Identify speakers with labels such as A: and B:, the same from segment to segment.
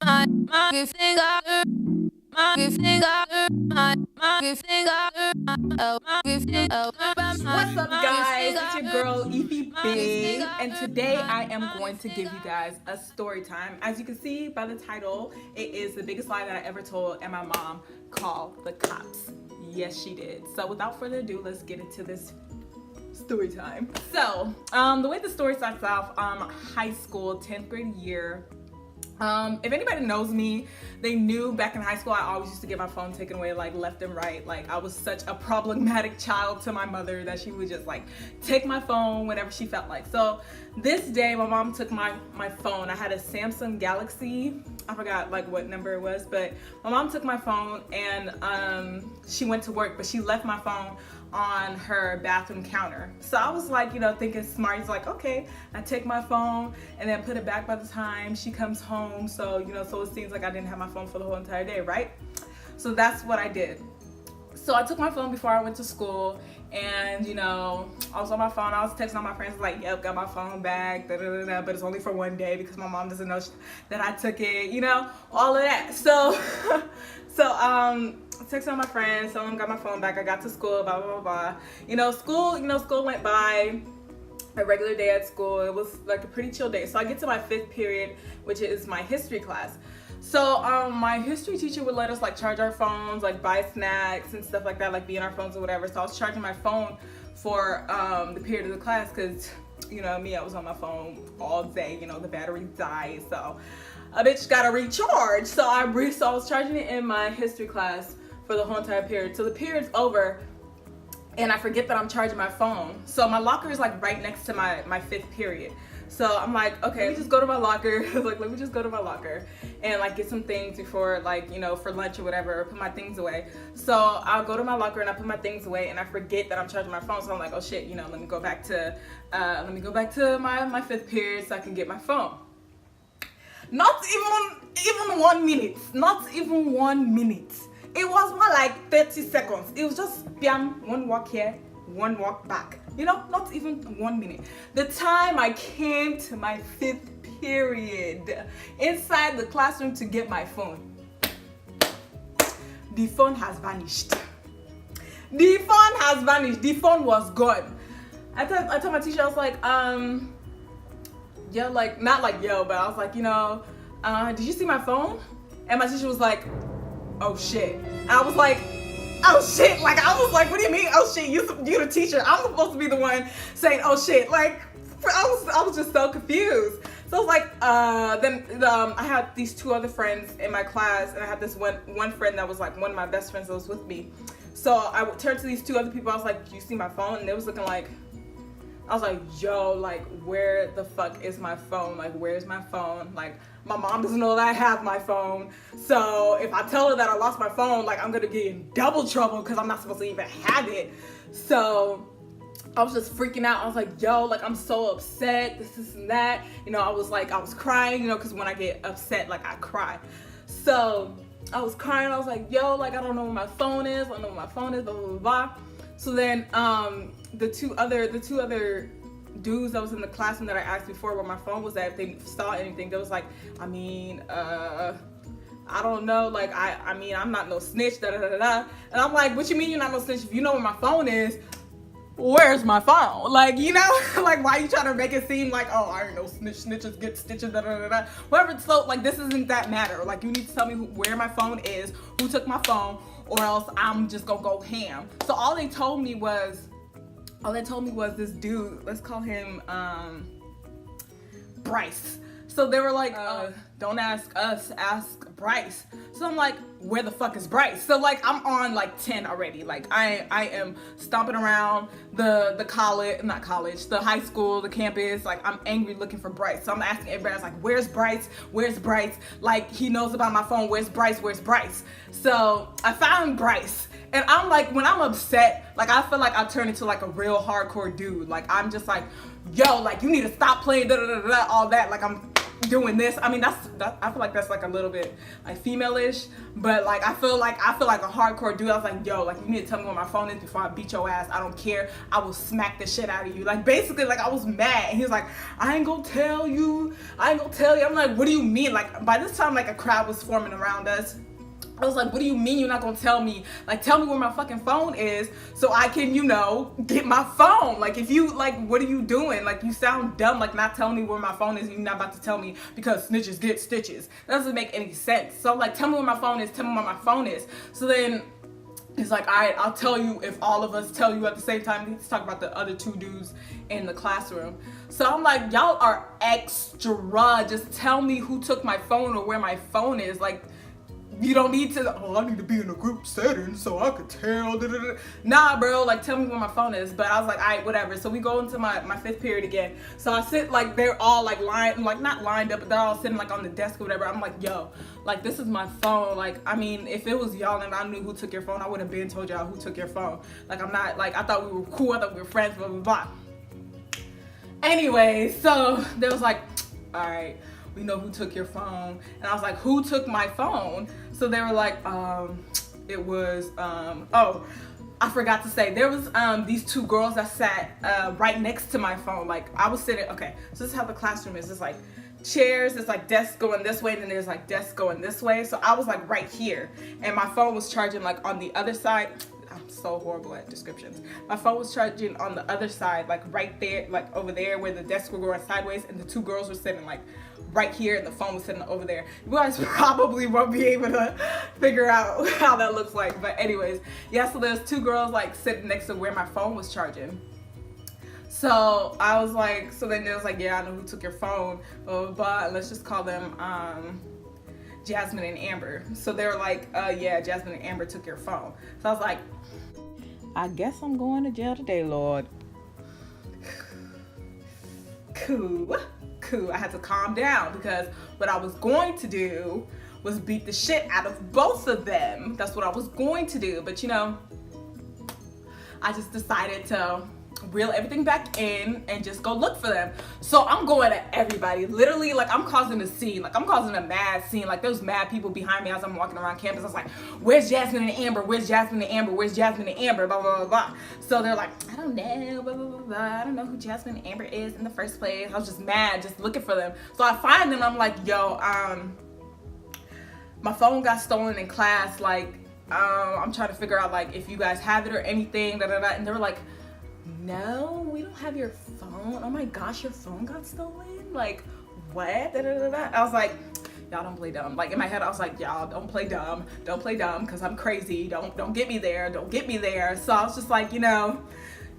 A: up, guys? It's your girl Evie Big, and today I am going to give you guys a story time. As you can see by the title, it is the biggest lie that I ever told, and my mom called the cops. Yes, she did. So without further ado, let's get into this story time. So the way the story starts off, high school, 10th grade year. If anybody knows me, they knew back in high school I always used to get my phone taken away like left and right. Like I was such a problematic child to my mother that she would just like take my phone whenever she felt like. So this day my mom took my phone. I had a Samsung Galaxy. I forgot like what number it was, but my mom took my phone and she went to work, but she left my phone on her bathroom counter. So I was like, you know, thinking smart. It's like, okay, I take my phone and then put it back by the time she comes home. So, you know, so it seems like I didn't have my phone for the whole entire day, right? So that's what I did. So I took my phone before I went to school, and you know, I was on my phone. I was texting all my friends like, yep, got my phone back, da, da, da, da, but it's only for one day because my mom doesn't know that I took it, you know, all of that. So texting all my friends, telling them got my phone back. I got to school, blah, blah, blah, blah. School went by. A regular day at school. It was like a pretty chill day. So I get to my 5th period, which is my history class. So my history teacher would let us like charge our phones, like buy snacks and stuff like that, like be on our phones or whatever. So I was charging my phone for the period of the class because, you know, me, I was on my phone all day. You know, the battery died, so a bitch gotta recharge. So I was charging it in my history class for the whole entire period. So the period's over, and I forget that I'm charging my phone. So my locker is like right next to my 5th period. So I'm like, okay, let me just go to my locker. Like, let me just go to my locker and like get some things before, like, you know, for lunch or whatever, or put my things away. So I'll go to my locker and I put my things away, and I forget that I'm charging my phone. So I'm like, oh shit, you know, let me go back to my 5th period so I can get my phone. Not even 1 minute. Not even 1 minute. It was more like 30 seconds. It was just bam, one walk here, one walk back. You know, not even 1 minute. The time I came to my 5th period inside the classroom to get my phone, the phone has vanished. The phone has vanished. The phone was gone. I told my teacher, I was like, yo, like, not like yo, but I was like, you know, did you see my phone? And my teacher was like, oh shit. And I was like, oh shit. Like, I was like, what do you mean, oh shit? You the teacher. I'm supposed to be the one saying, oh shit. Like, I was just so confused. So I was like, then I had these 2 other friends in my class, and I had this one friend that was like one of my best friends that was with me. So I turned to these 2 other people. I was like, do you see my phone? And they was looking like, I was like, yo, like, where the fuck is my phone? Like, where's my phone? Like, my mom doesn't know that I have my phone. So if I tell her that I lost my phone, like, I'm gonna get in double trouble because I'm not supposed to even have it. So I was just freaking out. I was like, yo, like, I'm so upset, this and that. You know, I was crying, you know, because when I get upset, like, I cry. So I was crying. I was like, yo, like, I don't know where my phone is. I don't know where my phone is, blah, blah, blah, blah. So then the two other dudes that was in the classroom that I asked before where my phone was at, if they saw anything, they was like, I mean, I don't know, like, I mean, I'm not no snitch, da da da da. And I'm like, what you mean you're not no snitch? If you know where my phone is, where's my phone? Like, you know, like, why are you trying to make it seem like, oh, I ain't no snitch, snitches get stitches, da da da da. Whatever. So, like, this isn't that matter. Like, you need to tell me where my phone is, who took my phone, or else I'm just gonna go ham. So all they told me was this dude, let's call him Bryce. So they were like, don't ask us, ask Bryce. So I'm like, where the fuck is Bryce? So like, I'm on like 10 already. Like I am stomping around the college, not college, the high school, the campus. Like I'm angry looking for Bryce. So I'm asking everybody, I was like, where's Bryce? Where's Bryce? Like he knows about my phone. Where's Bryce? Where's Bryce? So I found Bryce. And I'm like, when I'm upset, like I feel like I turn into like a real hardcore dude. Like I'm just like, yo, like you need to stop playing da da da da all that. Like I'm doing this. I mean, I feel like that's like a little bit like female-ish, but like I feel like a hardcore dude. I was like, yo, like you need to tell me where my phone is before I beat your ass. I don't care. I will smack the shit out of you. Like basically, like I was mad. And he was like, I ain't gonna tell you. I'm like, what do you mean? Like by this time, like a crowd was forming around us. I was like, what do you mean you're not gonna tell me? Like, tell me where my fucking phone is so I can, you know, get my phone. Like, if you, like, what are you doing? Like, you sound dumb, like, not telling me where my phone is and you're not about to tell me because snitches get stitches. That doesn't make any sense. So, like, tell me where my phone is, tell me where my phone is. So then he's like, all right, I'll tell you if all of us tell you at the same time. Let's talk about the other two dudes in the classroom. So I'm like, y'all are extra. Just tell me who took my phone or where my phone is. Like, you don't need to, oh, I need to be in a group setting so I could tell. Nah, bro, like tell me where my phone is. But I was like, all right, whatever. So we go into my 5th period again. So I sit like, they're all like lined, like not lined up, but they're all sitting like on the desk or whatever. I'm like, yo, like this is my phone. Like, I mean, if it was y'all and I knew who took your phone, I would have been told y'all who took your phone. Like, I'm not, like, I thought we were cool. I thought we were friends, blah, blah, blah. Anyway, so they was like, all right, we know who took your phone. And I was like, who took my phone? So they were like, it was, oh, I forgot to say, there was these two girls that sat right next to my phone. Like I was sitting, okay, so this is how the classroom is. It's like chairs, it's like desks going this way, and then there's like desks going this way. So I was like right here, and my phone was charging like on the other side. I'm so horrible at descriptions. My phone was charging on the other side, like right there, like over there where the desks were going sideways, and the two girls were sitting like right here, and the phone was sitting over there. You guys probably won't be able to figure out how that looks like, but anyways, yeah, so there's two girls like sitting next to where my phone was charging. So I was like, so then they was like, yeah, I know who took your phone, blah, blah, blah, and let's just call them Jasmine and Amber. So they were like, yeah, Jasmine and Amber took your phone. So I was like, I guess I'm going to jail today, Lord. Cool. I had to calm down because what I was going to do was beat the shit out of both of them. That's what I was going to do. But you know, I just decided to reel everything back in and just go look for them. So I'm going at everybody, literally, like I'm causing a scene, like I'm causing a mad scene. Like there's mad people behind me as I'm walking around campus. I was like, where's Jasmine and Amber? Where's Jasmine and Amber? Where's Jasmine and Amber? Blah, blah, blah, blah. So they're like, I don't know, blah, blah, blah, blah. I don't know who Jasmine and Amber is in the first place. I was just mad, just looking for them. So I find them, I'm like, yo, my phone got stolen in class. Like, I'm trying to figure out like if you guys have it or anything, da, da, da. And they were like, no, we don't have your phone. Oh my gosh, your phone got stolen? Like, what? Da, da, da, da. I was like, y'all don't play dumb. Like in my head, I was like, y'all don't play dumb. Don't play dumb because I'm crazy. Don't get me there. Don't get me there. So I was just like, you know,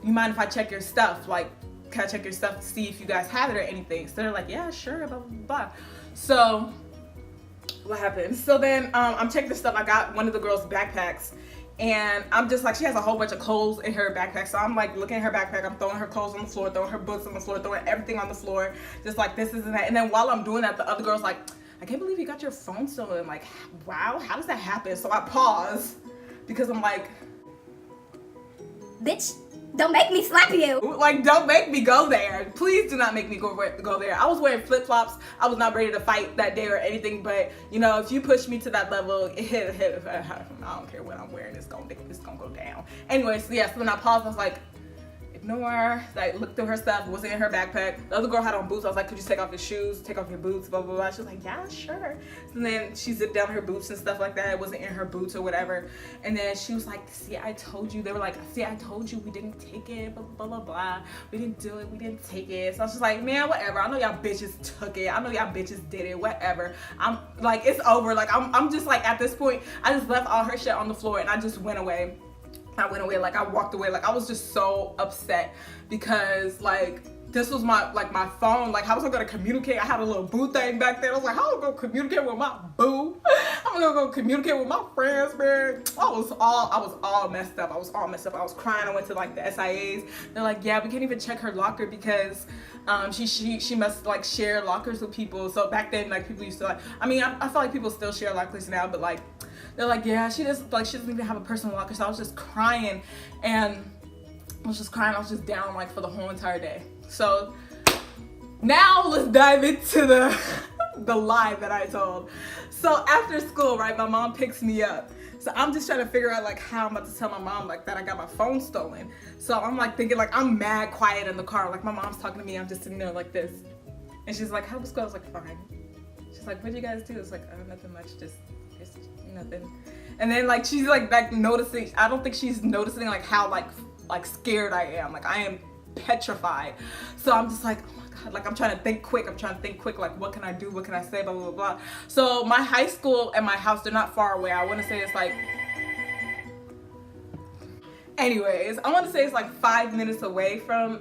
A: you mind if I check your stuff? Like, can I check your stuff to see if you guys have it or anything? So they're like, yeah, sure, blah, blah, blah. So what happened? So then I'm checking the stuff. I got one of the girls' backpacks. And I'm just like, she has a whole bunch of clothes in her backpack. So I'm like looking at her backpack. I'm throwing her clothes on the floor, throwing her books on the floor, throwing everything on the floor. Just like this, and that. And then while I'm doing that, the other girl's like, I can't believe you got your phone stolen. Like, wow, how does that happen? So I pause because I'm like,
B: bitch, don't make me slap you.
A: Like, don't make me go there. Please do not make me go there. I was wearing flip-flops. I was not ready to fight that day or anything, but you know, if you push me to that level, I don't care what I'm wearing, it's gonna go down. Anyway, so yeah, so when I paused, I was like, ignore, like look through her stuff, wasn't in her backpack. The other girl had on boots. I was like, could you take off your shoes, take off your boots, blah, blah, blah. She was like, yeah, sure. And then she zipped down her boots and stuff like that. It wasn't in her boots or whatever. And then she was like, see, I told you. They were like, see, I told you we didn't take it, blah, blah, blah, blah. We didn't do it, we didn't take it. So I was just like, man, whatever. I know y'all bitches took it. I know y'all bitches did it, whatever. I'm like, it's over. Like, I'm just like, at this point, I just left all her shit on the floor and I just went away. Like I walked away. Like I was just so upset because like this was my phone. Like how was I gonna communicate? I had a little boo thing back there. I was like, how am I gonna communicate with my boo? I'm gonna go communicate with my friends, man. I was all messed up. I was crying. I went to like the SIAs. They're like, yeah, we can't even check her locker because she must like share lockers with people. So back then, like people used to like, I mean, I feel like people still share lockers now, but like they're like, yeah, she doesn't even have a personal locker. So I was just crying, and I was just down like for the whole entire day. So now let's dive into the the lie that I told. So after school, right, my mom picks me up. So I'm just trying to figure out like how I'm about to tell my mom like that I got my phone stolen. So I'm like thinking like I'm mad quiet in the car. Like my mom's talking to me, I'm just sitting there like this. And she's like, how was school? I was like, fine. She's like, what do you guys do? It's like, oh, nothing much, just nothing. And then like she's like noticing, I don't think she's noticing like how like scared I am. Like I am petrified. So I'm just like, oh my God, like I'm trying to think quick. Like what can I do? What can I say? Blah, blah, blah. So my high school and my house, they're not far away. I want to say it's like, anyways, I want to say it's like 5 minutes away from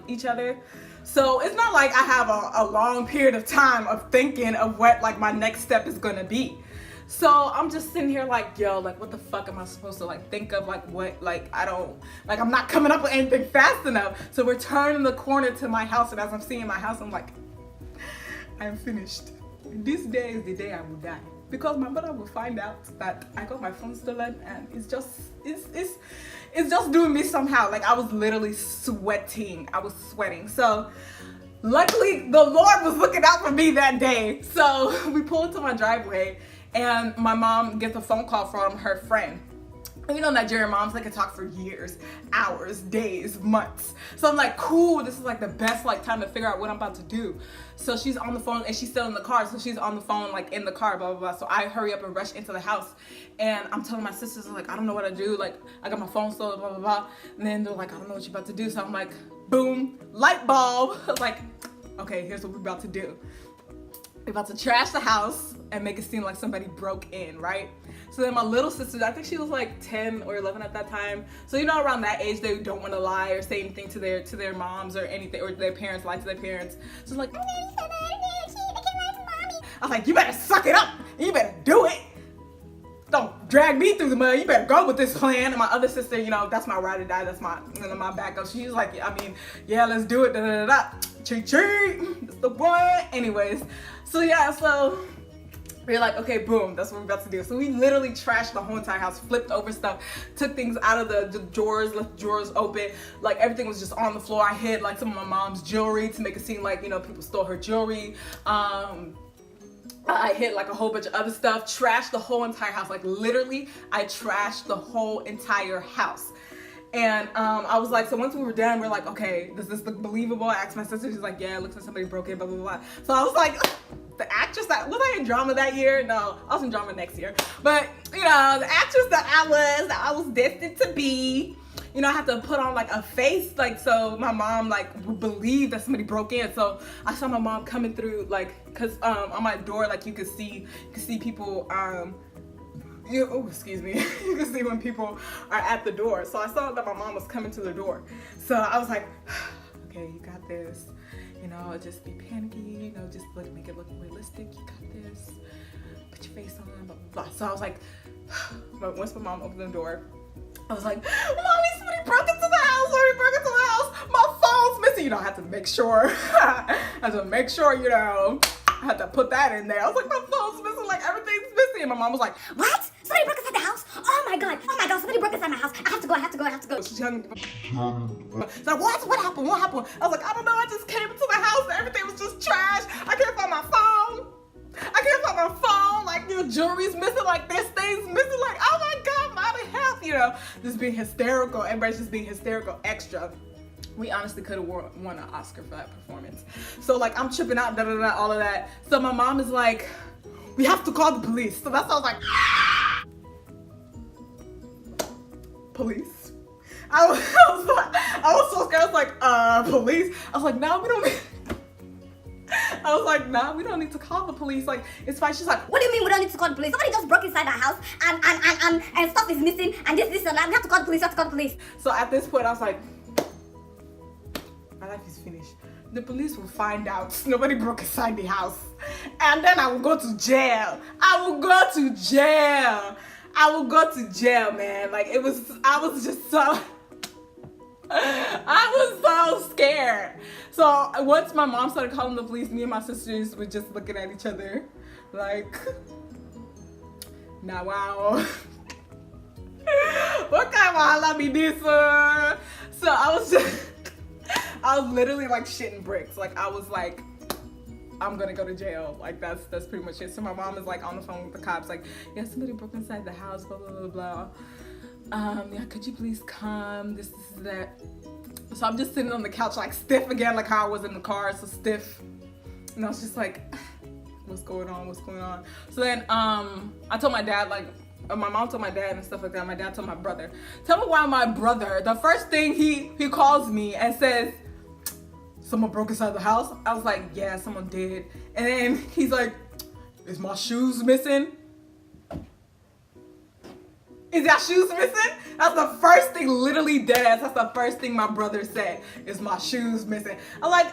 A: each other. So it's not like I have a long period of time of thinking of what like my next step is gonna be. So I'm just sitting here like, yo, like what the fuck am I supposed to like think of, like what, like I don't, like I'm not coming up with anything fast enough. So we're turning the corner to my house, and as I'm seeing my house, I'm like, I am finished. This day is the day I will die. Because my mother will find out that I got my phone stolen, and it's just doing me somehow. Like I was literally sweating. I was sweating. So luckily the Lord was looking out for me that day. So we pulled into my driveway, and my mom gets a phone call from her friend. You know, Nigerian moms, they can talk for years, hours, days, months. So I'm like, cool, this is like the best like time to figure out what I'm about to do. So she's on the phone, and she's still in the car. So she's on the phone, like in the car, blah, blah, blah. So I hurry up and rush into the house, and I'm telling my sisters, like, I don't know what to do. Like, I got my phone stolen, blah, blah, blah. And then they're like, I don't know what you're about to do. So I'm like, boom, light bulb. Like, okay, here's what we're about to do. We're about to trash the house and make it seem like somebody broke in, right? So then my little sister, I think she was like 10 or 11 at that time. So you know, around that age, they don't want to lie or say anything to their moms or anything, or their parents lie to their parents. So it's like, I was like, you better suck it up. You better do it. Don't drag me through the mud. You better go with this plan. And my other sister, you know, that's my ride or die. That's my backup. She's like, I mean, yeah, let's do it. Da da da da. Cheat, cheat. That's the one. Anyways, so yeah, so we're like, okay, boom, that's what we're about to do. So we literally trashed the whole entire house, flipped over stuff, took things out of the drawers, left the drawers open. Like everything was just on the floor. I hid like some of my mom's jewelry to make it seem like, you know, people stole her jewelry. I hid like a whole bunch of other stuff, trashed the whole entire house. Like literally, I trashed the whole entire house. And I was like, so once we were done, we're like, okay, does this look believable? I asked my sister, she's like, yeah, it looks like somebody broke in, blah, blah, blah. So I was like, the actress that, was I in drama that year? No, I was in drama next year. But, you know, the actress that I was destined to be, you know, I have to put on like a face, like, so my mom like would believe that somebody broke in. So I saw my mom coming through, like, cause on my door, like you could see people, excuse me, you can see when people are at the door. So I saw that my mom was coming to the door. So I was like, okay, you got this. You know, just be panicky, you know, just make it look realistic. You got this. Put your face on, blah, blah, blah. So I was like, but once my mom opened the door, I was like, Mommy, somebody broke into the house. Somebody broke into the house. My phone's missing. You know, I had to make sure. You know, I had to put that in there. I was like, my phone's missing. Like, everything's missing. And my mom was like,
B: What? Somebody broke inside the house? Oh my god, somebody broke inside my house. I have to go.
A: she's like, what happened? I was like, I don't know. I just came into the house and everything was just trash. I can't find my phone. Like, your jewelry's missing. Like, this thing's missing. Like, oh my god, Mommy, help. You know, just being hysterical. Everybody's just being hysterical extra. We honestly could have won an Oscar for that performance. So like, I'm tripping out, all of that. So my mom is like, we have to call the police. So that's why I was like, police? I was so scared. I was like, police? I was like, no, we don't need. I was like, nah, we don't need to call the police. Like, it's fine. She's like,
B: what do you mean we don't need to call the police? Somebody just broke inside our house and stuff is missing and this and that. We have to call the police.
A: So at this point, I was like, my life is finished. The police will find out nobody broke inside the house. And then I will go to jail. I will go to jail, man. Like, I was so scared. So once my mom started calling the police, me and my sisters were just looking at each other like, nah, wow. What kind of wahala be this? So I was literally like shitting bricks. Like, I was like, I'm gonna go to jail. Like that's pretty much it. So my mom is like on the phone with the cops, like, yeah, somebody broke inside the house, blah blah blah blah. Yeah, could you please come? This that. So I'm just sitting on the couch like stiff again, like how I was in the car, so stiff. And I was just like, what's going on? What's going on? So then I told my dad, like, my mom told my dad and stuff like that. My dad told my brother. Tell me why my brother, the first thing he calls me and says, someone broke inside the house? I was like, yeah, someone did. And then he's like, is my shoes missing? Is your shoes missing? That's the first thing, literally deadass. That's the first thing my brother said. Is my shoes missing? I'm like,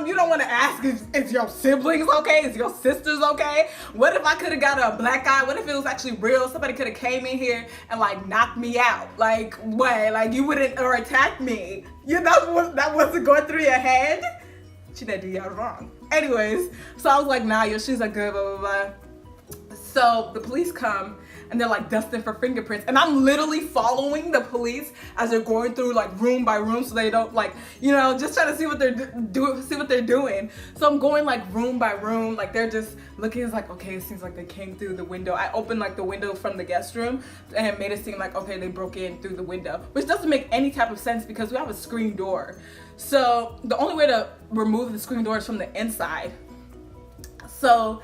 A: you don't want to ask is your siblings okay? Is your sisters okay? What if I could have got a black eye? What if it was actually real? Somebody could have came in here and like knocked me out. Like what? Like you wouldn't or attack me? That wasn't going through your head? She didn't do y'all wrong. Anyways, so I was like, nah, your shoes are good, blah blah blah. So the police come. And they're like dusting for fingerprints. And I'm literally following the police as they're going through like room by room so they don't like, you know, just trying to see what they're doing. So I'm going like room by room. Like they're just looking, it's like, okay, it seems like they came through the window. I opened like the window from the guest room and made it seem like, okay, they broke in through the window, which doesn't make any type of sense because we have a screen door. So the only way to remove the screen door is from the inside. So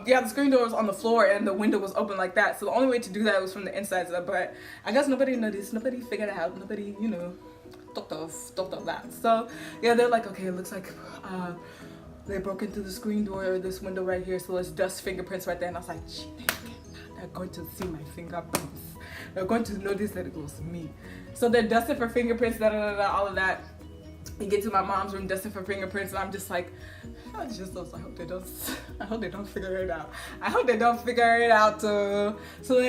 A: yeah, the screen door was on the floor and the window was open like that. So the only way to do that was from the inside. But I guess nobody noticed. Nobody figured it out. Nobody, you know, thought of that. So yeah, they're like, okay, it looks like they broke into the screen door or this window right here. So let's dust fingerprints right there. And I was like, they're going to see my fingerprints. They're going to notice that it was me. So they're dusting for fingerprints, all of that. You get to my mom's room, dusting for fingerprints, and I'm just like, I hope they don't figure it out. I hope they don't figure it out too. So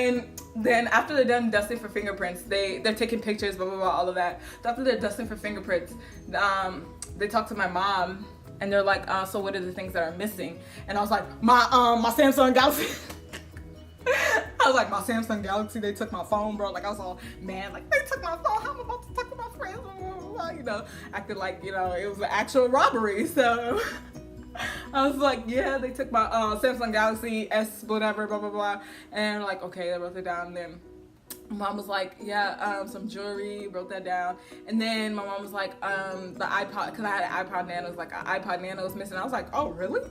A: then after they're done dusting for fingerprints, they're taking pictures, blah blah blah, all of that. After they're dusting for fingerprints, they talk to my mom, and they're like, so what are the things that are missing? And I was like, my Samsung Galaxy. I was like, my Samsung Galaxy, they took my phone, bro. Like I was all mad, like they took my phone. How am I about to talk to my friends? You know, acting like, you know, it was an actual robbery. So I was like, yeah, they took my Samsung Galaxy S whatever, blah blah blah. And like, okay, they wrote it down. And then mom was like, yeah, some jewelry, wrote that down. And then my mom was like, the iPod, because I had an iPod Nano, was like an iPod Nano was missing. I was like, oh really?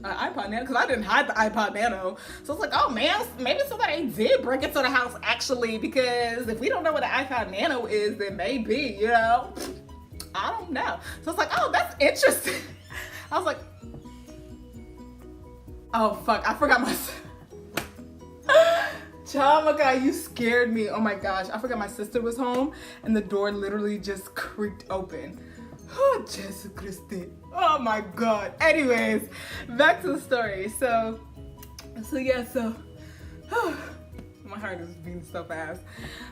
A: iPod Nano, because I didn't hide the iPod Nano. So it's like, oh man, maybe somebody did break into the house actually, because if we don't know what an iPod Nano is, then maybe, you know, I don't know. So it's like, oh, that's interesting. I was like, oh fuck, I forgot my oh my god, you scared me. Oh my gosh, I forgot my sister was home and the door literally just creaked open. Oh, Jesus Christi. Oh my god. Anyways, back to the story. So yeah, my heart is beating so fast.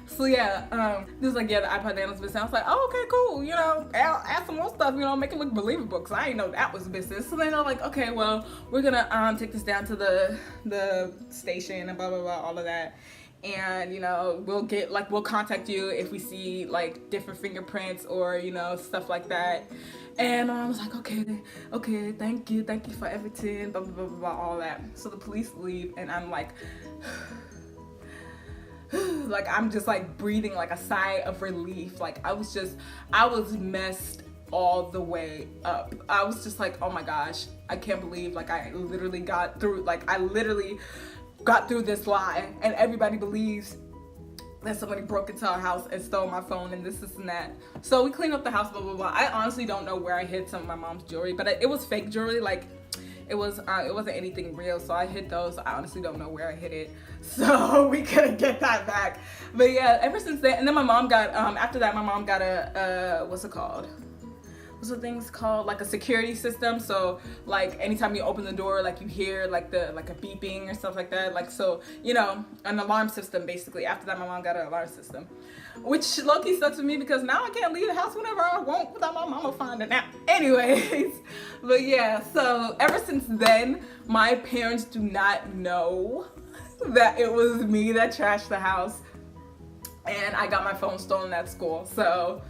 A: So yeah, this is like, yeah, the iPod Nano's missing. I was like, oh, okay, cool. You know, add some more stuff, you know, make it look believable, because I didn't know that was missing. So then I'm like, okay, well, we're gonna take this down to the station and blah blah blah, all of that. And you know, we'll contact you if we see like different fingerprints or, you know, stuff like that. And I was like, okay, thank you for everything, blah blah blah blah, all that. So the police leave and I'm like like I'm just like breathing like a sigh of relief. Like I was messed all the way up. I was just like, oh my gosh, I can't believe like I literally got through this lie, and everybody believes that somebody broke into our house and stole my phone and this and that. So we cleaned up the house, blah blah blah. I honestly don't know where I hid some of my mom's jewelry, but it was fake jewelry. Like it wasn't anything real, so I hid those. I honestly don't know where I hid it, so we couldn't get that back. But yeah, ever since then, and then my mom got after that, my mom got a what's the thing's called, like a security system. So like anytime you open the door, like you hear like a beeping or stuff like that, like, so, you know, an alarm system basically. After that, my mom got an alarm system, which low-key sucks for me because now I can't leave the house whenever I want without my mama finding out. Anyways, but yeah, so ever since then, my parents do not know that it was me that trashed the house and I got my phone stolen at school. So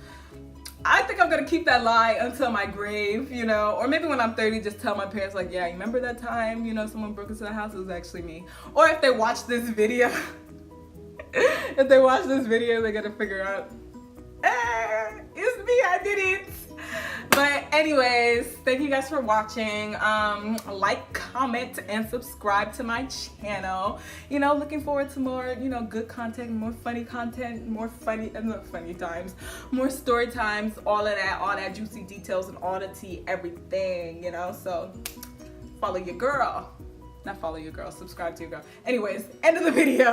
A: I think I'm gonna keep that lie until my grave, you know, or maybe when I'm 30, just tell my parents like, yeah, you remember that time, you know, someone broke into the house? It was actually me. Or if they watch this video, if they watch this video, they're gonna figure out, it's me, I did it. But anyways, thank you guys for watching. Like, comment, and subscribe to my channel. You know, looking forward to more, you know, good content, more funny content, more funny times, more story times, all that juicy details and all the tea, everything, you know. So follow your girl. Not follow your girl, subscribe to your girl. Anyways, end of the video.